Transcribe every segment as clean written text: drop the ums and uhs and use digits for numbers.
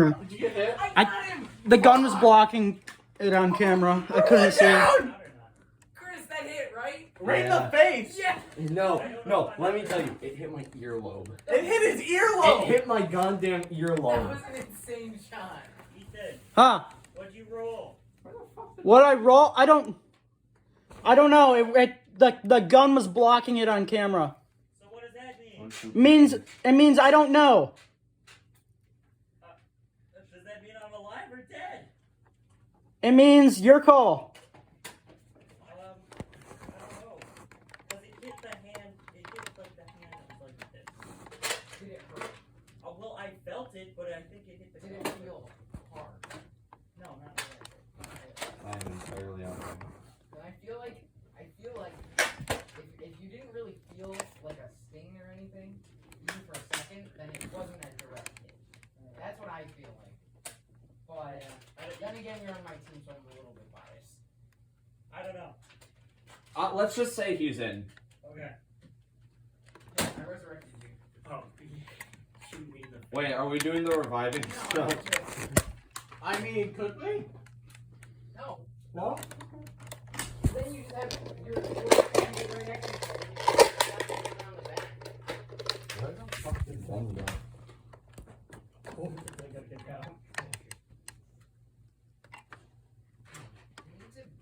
Did you get hit? I got him! The gun was blocking it on camera. I couldn't see it. Chris, that hit, right? Right in the face! Yeah! No, let me tell you, it hit my earlobe. It hit his earlobe! It hit my goddamn That earlobe. was an insane shot. Ethan, Huh? what'd you roll? What I roll? I don't know. The gun was blocking it on camera. So what does that mean? It means I don't know. Does that mean I'm alive or dead? It means your call. I don't know. Because it hit the hand, it hit like the hand that was like this. Did it hurt? Oh, well, I felt it, but I think it hit the Did it feel hard? No, not really. I'm entirely out of it. And I feel like if you didn't really feel like a sting or anything, even for a second, then it wasn't a direct hit. That's what I feel like. But then again, you're on my team, so I'm a little bit biased. I don't know. Let's just say he's in. Okay. Yeah, I resurrected you. Oh, shoot me in the face. Wait, are we doing the reviving No, stuff? I mean, could we? no. No? Then you just have your standing right next to each other. You just slap it around the back. Where the fuck did Ben go? Oh, I gotta get down.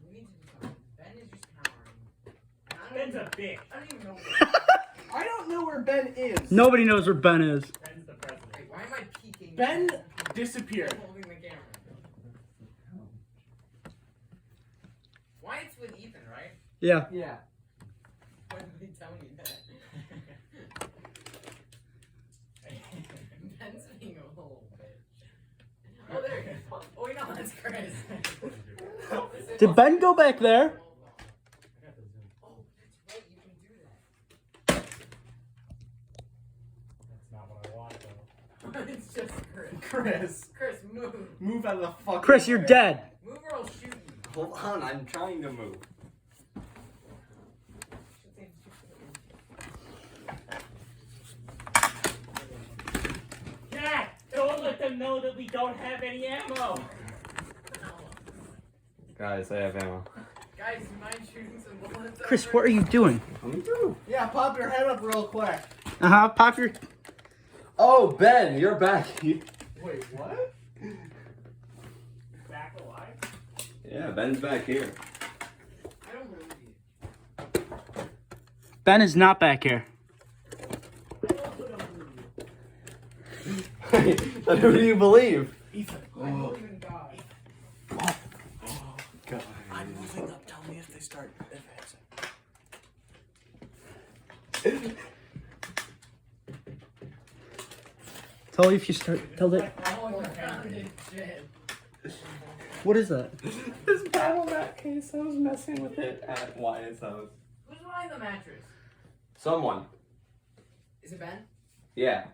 We need to do something. Ben is just countering. And I don't Ben's even- a bitch. I don't even know. I don't know where Ben is. Nobody knows where Ben is. Ben's the president. Wait, why am I peeking? Ben disappeared. I'm holding the camera. Why it's with Ethan, right? Yeah. Yeah. Why did they tell me that? Ben's being a little bitch. Oh, there he is. Oh, wait, no, that's Chris. Did Ben go back there? Oh, that's right, you can do that. That's not what I want, though. It's just Chris. Chris. Chris, move. Move out of the fucking Chris, you're way. dead. Move or I'll shoot you. Hold on, I'm trying to move. Jack, don't let them know that we don't have any ammo. Guys, I have ammo. Guys, you mind shooting some bullets? Chris, over? what are you doing? Coming through. Yeah, pop your head up real quick. Pop your. Oh, Ben, you're back. Wait, what? Back alive? Yeah, Ben's back here. I don't believe you. Ben is not back here. I also don't believe you. Then who do you believe? Ethan. I believe in God. God. I'm moving up. Tell me if they start advancing. Tell me if you start. Tell it. Oh, you found it. Shit. What is that? This battle mat case, I was messing with it at Wyatt's house. Who's behind the mattress? Someone. Is it Ben? Yeah.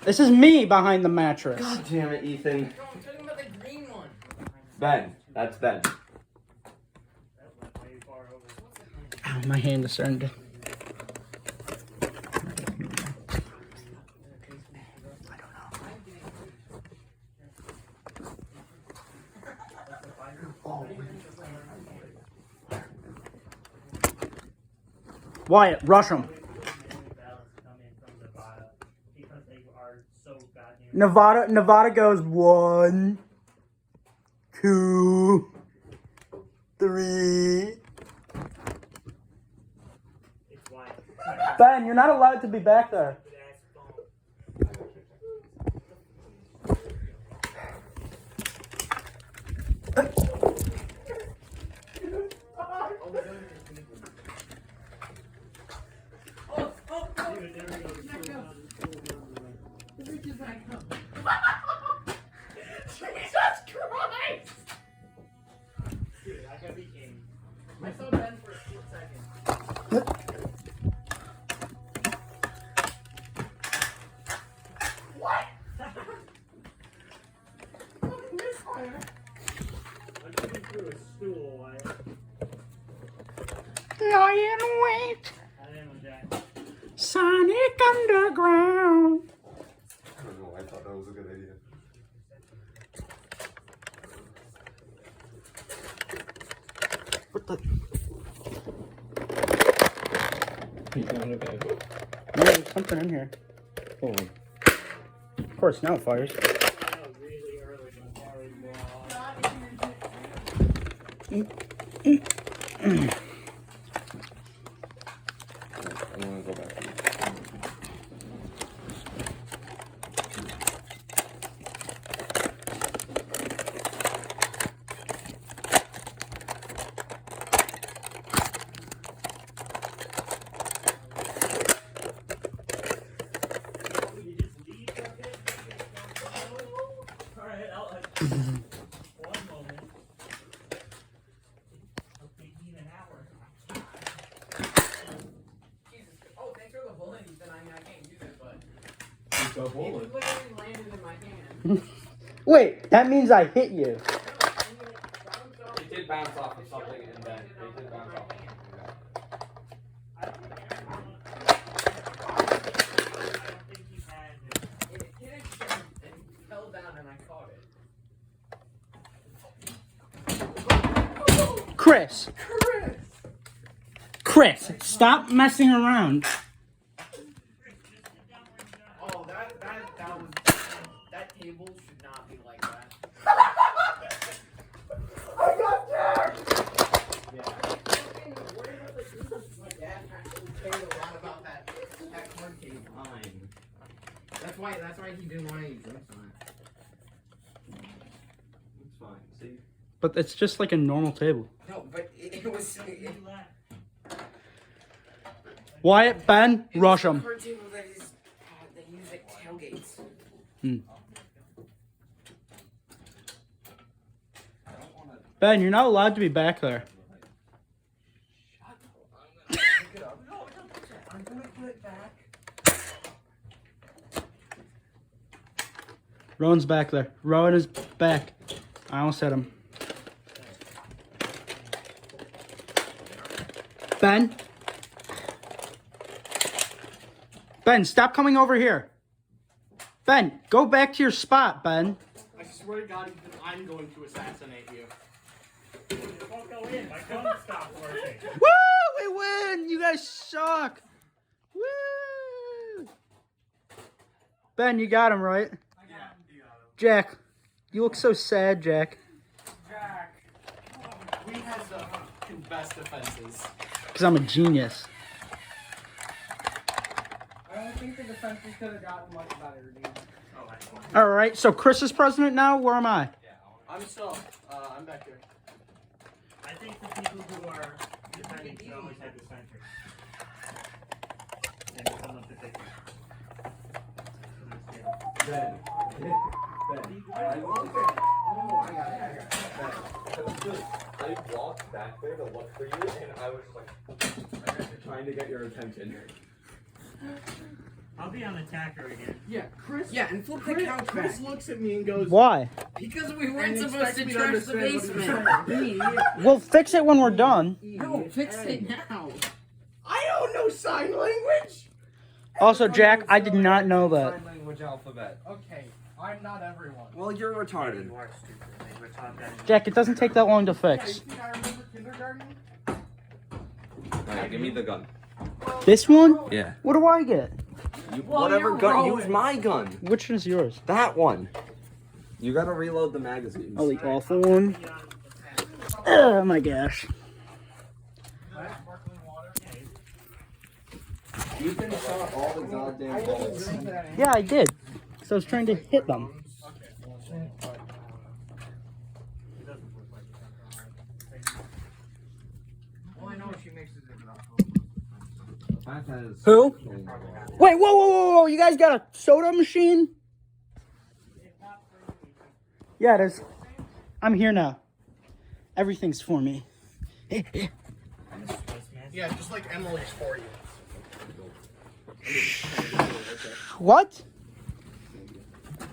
This is me behind the mattress. God damn it, Ethan. No, I'm talking about the green one. Ben. That's Ben. That went way far over. What's it called? Ow, my hand is starting to. Wyatt, rush him. Because they are so goddamn. Nevada goes 1, 2, 3. It's why. Ben, you're not allowed to be back there. Dude, I gotta be king. I saw Ben for a split second. What? I'm shooting through a stool. Lion wait. I didn't know Jack. Sonic Underground. I don't know, I thought that was a good idea. What the? You going to bed? No, there's something in here. Oh. Of course, now it fires. Really early, but I'm gonna go back. Alright, one moment. I'm thinking an hour. Jesus. Oh, thanks for the bullet, Ethan. I mean, I can't use it, but It's a it bullet. literally landed in my hand. Wait, that means I hit you. It did bounce off of something and then it did bounce off. I don't think he had it. It hit it and fell down, and I caught it. Chris. Chris, stop messing around. Oh, that table should not be like that. I got jacked. My dad actually cared a lot about that card table. Fine. That's why he didn't want any drinks on it. It's fine. See? But it's just like a normal table. No, but it was. Wyatt, Ben, rush him. Card table that is they use at tailgates. Ben, you're not allowed to be back there. I'm gonna put it back. Rowan's back there. Rowan is back. I almost hit him. Ben? Ben, stop coming over here. Ben, go back to your spot, Ben. I swear to God, I'm going to assassinate you. It won't go in. My gun stopped working. Woo! We win! You guys suck! Woo! Ben, you got him, right? Yeah, you got him. Jack, you look so sad, Jack. Jack. We had the best defenses. Because I'm a genius. I don't think the defenses could have gotten much better, dude. Oh, Alright, so Chris is president now? Where am I? I'm still, I'm back here. I think the people who are defending should always have the center. And someone to take it. Ben. I walked back there to look for you, and I was like trying to get your attention. I'll be on attacker again. Yeah, Chris. Yeah, and flip the couch Chris back. looks at me and goes, Why? Because we weren't and supposed expects to me trash the understand what he's basement. trying to be. We'll fix it when we're done. No, fix it now. I don't know sign language. Also, Jack, I did not know that. Sign language alphabet. Okay, I'm not everyone. Well, you're retarded. You are stupid. They were taught that in Jack, it doesn't take that long to Yeah, fix. you think I remember kindergarten? Alright, give me the gun. This one? Yeah. What do I get? Whatever gun. Use my gun. Which is yours? That one. You gotta reload the magazines. Oh, the awful one. beyond attack. Oh my gosh. Sparkling water. You can shot all the goddamn balls. Yeah, I did. So I was trying to hit them. It doesn't look like it's alcohol. Well, I know she makes it good enough. That has- Who? Wait, whoa, whoa, whoa, whoa. You guys got a soda machine? Yeah, it is. I'm here now. Everything's for me. Yeah, just like Emily's for you. What?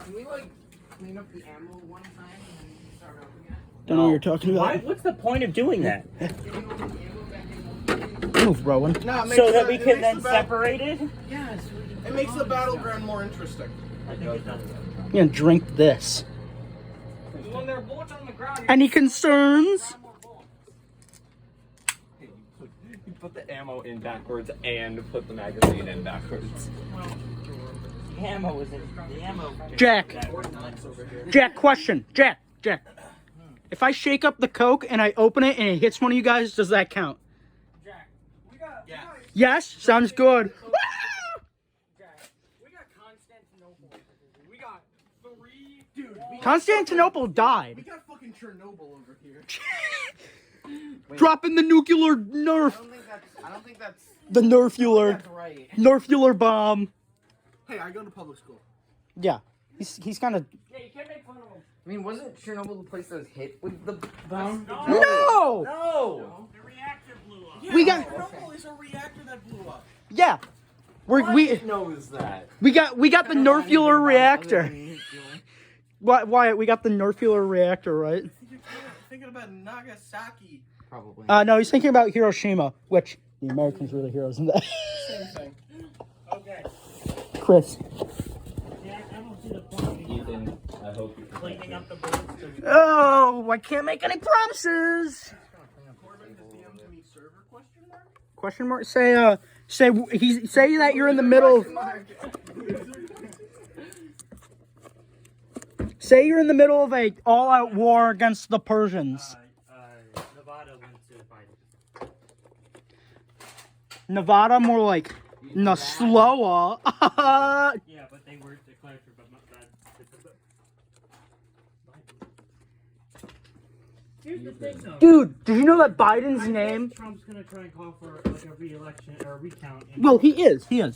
Can we like clean up the ammo one time and then start over again? Don't know what you're talking about. What's the point of doing that? Getting all the ammo back in the Move, Rowan. No, it makes So the- that we it can makes then the bat- separate it? Yes. It makes the battleground more interesting. I think it does. I'm gonna drink this. When there are bullets on the ground, Any concerns? put the ammo in backwards and put the magazine in backwards. The ammo is in the ammo. Jack. Jack, question. Jack. If I shake up the Coke and I open it and it hits one of you guys, does that count? Jack, we got. Yes? Sounds good. Jack, we got Constantinople. We got 3. Dude, Constantinople died. we got fucking Chernobyl over here. Dropping the nuclear Nerf. I don't think that's The Nerfular. right. Nerfular bomb. Hey, I go to public school. Yeah. He's kind of... Yeah, you can't make fun of him. I mean, wasn't Chernobyl the place that was hit with the bomb? No! No! The reactor blew up. We got... Chernobyl is a reactor that blew up. Yeah. We knows that. got the Nerfular reactor. Wyatt, we got the Nerfular reactor, right? You're thinking about Nagasaki. Probably. No, he's thinking about Hiroshima, which the Americans were the heroes in that. Same thing. Okay. Chris. Jack, I don't see the point in Ethan, I hope you cleaning up the boards. Oh, I can't make any promises. Corbin has DM'd me server question mark? Question mark? Say that you're in the middle. Say you're in the middle of a all-out war against the Persians. Nevada went to Biden. Nevada, more like Nasloa. Yeah, but they were declared for Here's the thing, though. Dude, did you know that Biden's name? Trump's gonna try and call for like a re-election or a recount. Well, he is. Well,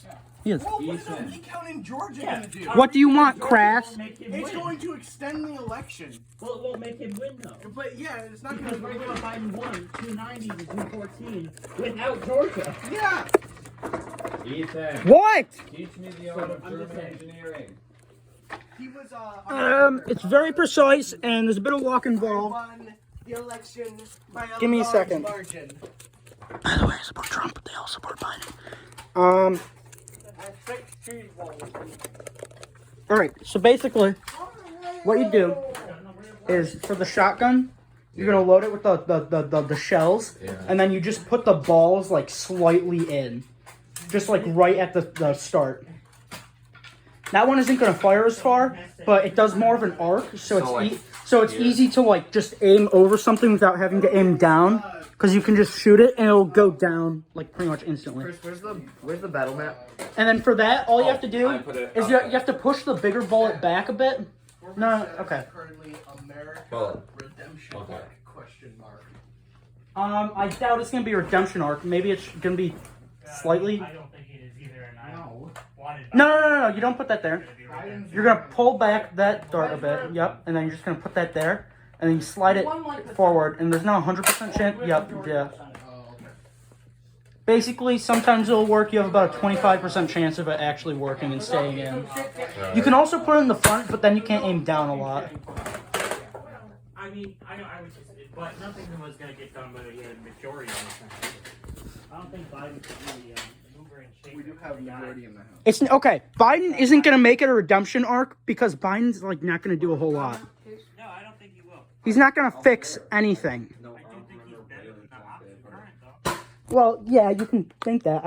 what is a recount in Georgia gonna do? What do you want, Crass? It's going to extend the election. Well, it won't make him win though. But yeah, it's not Because going to right now Biden won 290 to 214 without Georgia. Yeah. Ethan, What? teach me the art of German engineering. He was It's very precise, and there's a bit of luck involved. won the election by a Give me a large second. margin. By the way, I support Trump, but they all support Biden. All right. So basically, what you do is for the shotgun, you're gonna load it with the shells, and then you just put the balls like slightly in, just like right at the start. That one isn't gonna fire as far, but it does more of an arc, so it's easy to like just aim over something without having to aim down, because you can just shoot it and it'll go down like pretty much instantly. Chris, where's the battle map? And then for that, all you have to do I put it is up you there. have to push the bigger bullet back a bit. No, okay. Currently America Well, redemption okay. arc, question mark. I doubt it's gonna be a redemption arc. Maybe it's gonna be slightly. I don't think it is either, and I wanted. No. You don't put that there. You're gonna pull back that dart a bit. Yep. And then you're just gonna put that there, and then you slide it forward. And there's no 100% chance. Yep. Yeah. Basically, sometimes it'll work. You have about a 25% chance of it actually working and staying in. You can also put it in the front, but then you can't aim down a lot. I mean, I was just, but nothing was gonna get done by the majority of the time. I don't think Biden could really maneuver and shake. We do have a majority in the House. It's okay. Biden isn't gonna make it a redemption arc because Biden's like not gonna do a whole lot. No, I don't think he will. He's not gonna fix anything. I do think he's better than the option current, though. Well, yeah, you can think that.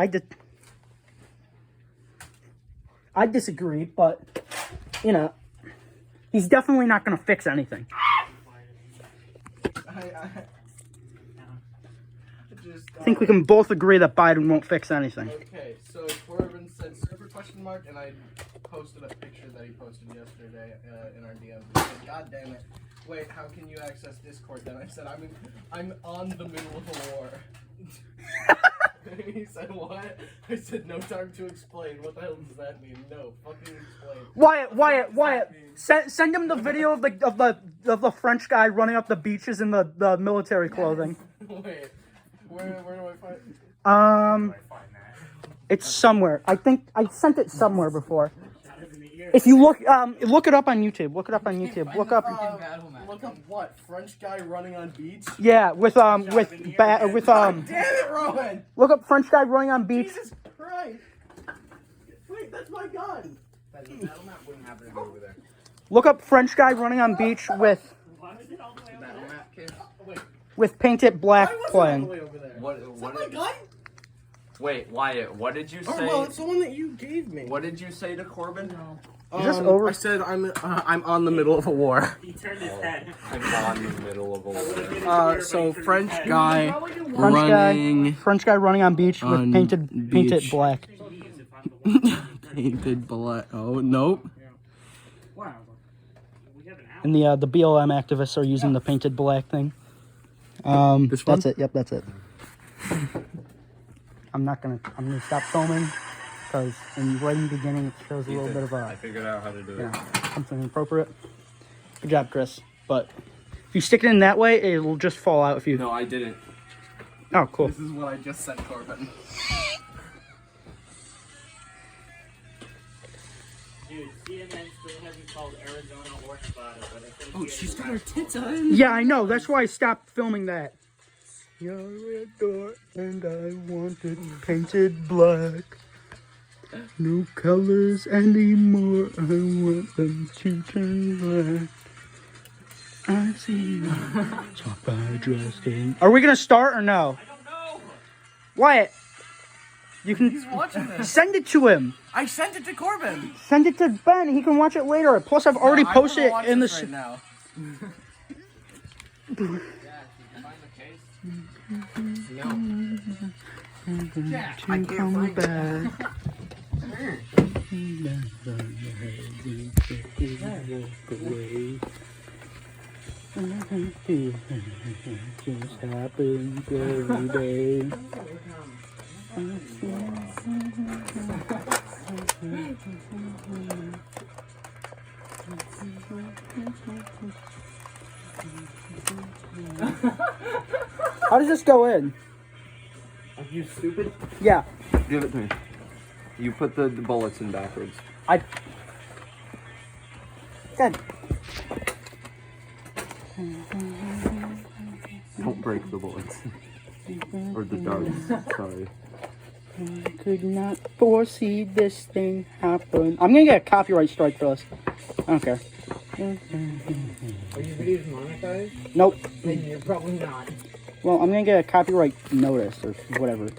I disagree, but you know, he's definitely not gonna fix anything. I think we can both agree that Biden won't fix anything. Okay, so Corbin said server question mark, and I posted a picture that he posted yesterday in our DMs. He said, "God damn it! Wait, how can you access Discord?" Then I said, "I'm on the middle of a war." He said, "What?" I said, "No time to explain." What the hell does that mean? No, fucking explain. Wyatt, send him the video of the French guy running up the beaches in the military clothing. Wait, where do I find? It's somewhere. I think I sent it somewhere before. If you look it up on YouTube. Look it up on YouTube. Look up. Look up what? French guy running on beach? Yeah, with Damn it, Rowan! Look up French guy running on beach. Jesus Christ! Wait, that's my gun. The battle map wouldn't have it over there. Look up French guy running on beach with Why was it all the way over Battle there? map, kid. Wait, with painted black why was it all playing. the way over there? What Is that my gun? Wait, Wyatt, what did you Oh, say? well, it's the one that you gave me. What did you say to Corbin? Is this over? I said I'm on the middle of a war. He turned his head. I'm on the middle of a war. So French guy French guy running on beach with On painted beach. black. painted black. Oh nope. Wow. We have an hour. And the BLM activists are using the painted black thing. This one? That's it. Yep, that's it. I'm gonna stop filming because right in the beginning it shows a little bit of I figured out how to do it. something inappropriate. Good job, Chris. But if you stick it in that way, it will just fall out if you. No, I didn't. Oh, cool. This is what I just sent Corbin. Dude, CNN still hasn't called Arizona or Nevada, but I think Oh, she's got her tits on. Yeah, I know. That's why I stopped filming that. You're a door and I want it painted black. No colors anymore. I want them to turn black. I see you. Talk by dressed in. Are we gonna start or no? I don't know. Wyatt, you He's can watching this. send it to him. I sent it to Corbin. Send it to Ben. He can watch it later. Plus, I've already posted it in the. right now. Jack, To come back. Just happens every day. How does this go in? Are you stupid? Yeah. Give it to me. You put the bullets in backwards. Good. Don't break the bullets. Or the darts. Sorry. I could not foresee this thing happen. I'm gonna get a copyright strike for this. I don't care. are your videos monetized? Nope. Then you're probably not. Well, I'm gonna get a copyright notice or whatever.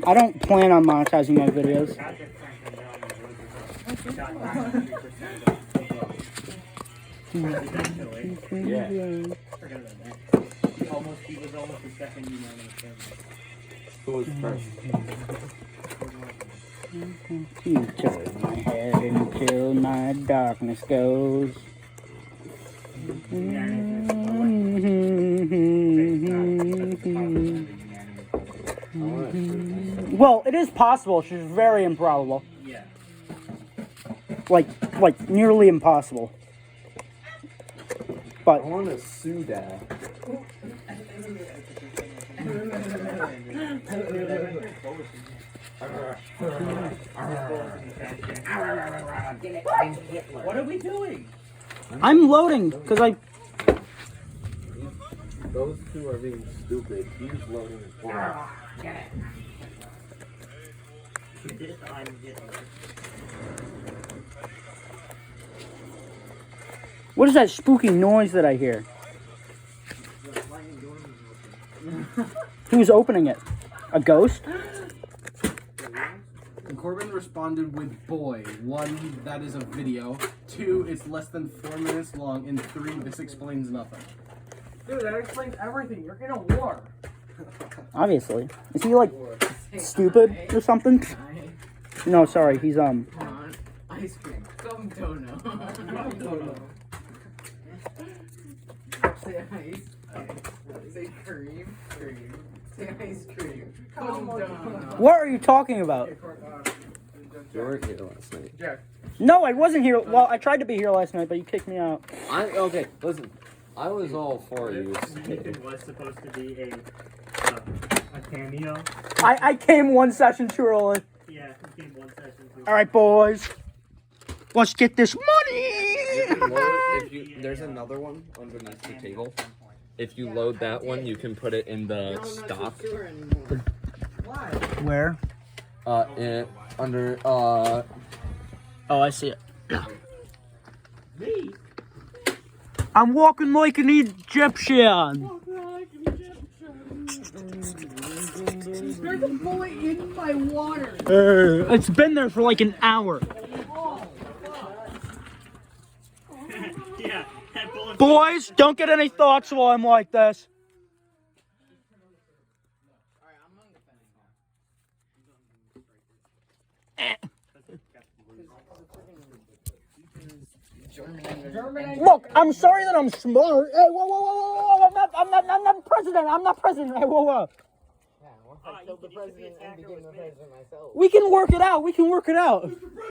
I don't plan on monetizing my videos. Yeah. Forget about that. He was almost the second you know in the camera. Who was first? You turn my head until my darkness goes. Well, it is possible. She's very improbable. Yeah. Like nearly impossible. But I want to sue Dad. What are we doing? I'm loading because I. Those two are being stupid. He's loading his phone. What is that spooky noise that I hear? Who's opening it? A ghost? Corbin responded with boy. 1, that is a video. 2, it's less than 4 minutes long. And 3, this explains nothing. Dude, that explains everything. You're in a war. Obviously. Is he like stupid or something? No, sorry. He's Come on. Ice cream. Come dono. Come dono. Say ice. Say cream. Cream. Say ice cream. Come dono. What are you talking about? You weren't here last night. Jack. No, I wasn't here. Well, I tried to be here last night, but you kicked me out. Okay, listen. I was all for you. Ethan was supposed to be a cameo. I came one session too early. Yeah, he came one session too. All right, boys. Let's get this You can money. load it there's another one underneath the table. If you load that one, you can put it in the stock. Why? Where? Under Oh, I see it. Me? I'm walking like an Egyptian. There's a bullet in my water. It's been there for like an hour. Yeah, that bullet. Boys, don't get any thoughts while I'm like this. Alright, I'm undefending. Look, I'm sorry that I'm smart. Hey, whoa. I'm not president. I'm not president. Hey, whoa. Yeah, what if I killed the president and became the president myself? We can work it out.